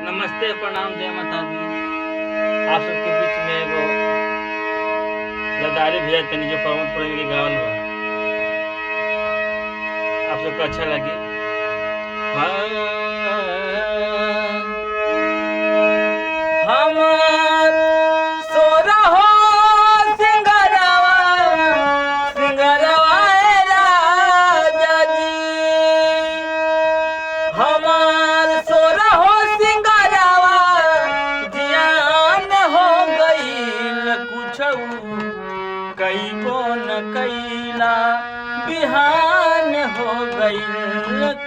नमस्ते, प्रणाम, जय माता दी। आप सबके बीच में एगो लदारी भैया तनी जो प्रमोद प्रेमी के गावल बा, आप सबको अच्छा लगे। हमार सोरहो सिंगरवा सिंगरवा राजा जी, हमार सोरहो सिंगरवा जियान हो गईल कुछऊ कईबो न कैला बिहान हो गईल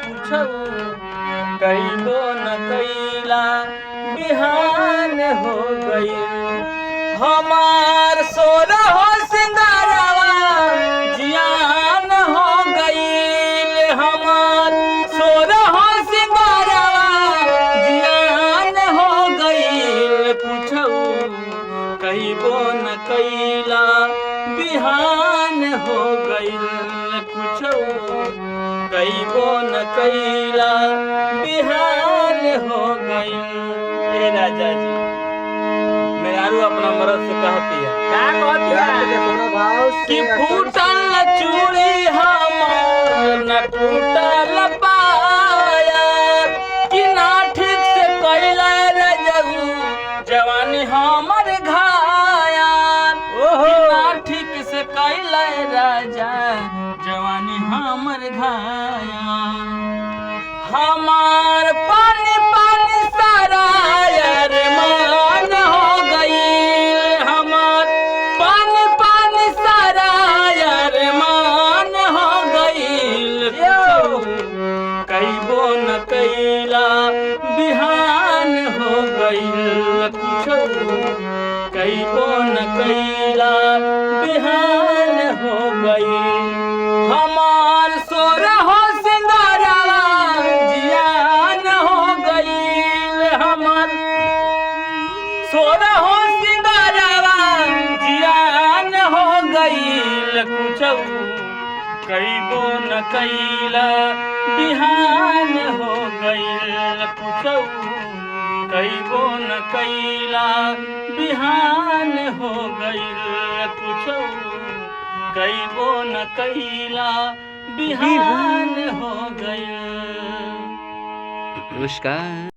कुछऊ कईबो न कैला बिहान हो गईल। हमार सोरहो सिंगरवा जियान हो गईल, हमार सोरहो सिंगरवा जियान हो गईल कुछऊ कईबो न कैला बिहान हो गईल कुछऊ कईबो न कैला बिहान हो गईल। ए राजा जी, मेरारू अपना मर्द से कहती है कि फूटल चूड़ी हमार न टूटल पाया, कि ना ठीक से कैला रजऊ जवानी हमर घाया, ना ठीक से कैला राजा जवानी हमर घाया। हमार पानी पानी सारा यार मान हो गई, हमार पानी पानी सारा यार मान हो गई। कईबो न कैला बिहान हो गई कुछो कईबो न कैला बिहान हो गई। हमार सोरहो सिंगरवा जियान हो गईल, हमार सोरहो सिंगरवा जियान हो गईल कुछऊ कईबो न कैला बिहान हो गईल कुछऊ कईबो न कैला बिहान हो गईल कुछऊ कईबो न कैला बिहान हो गईल। नमस्कार।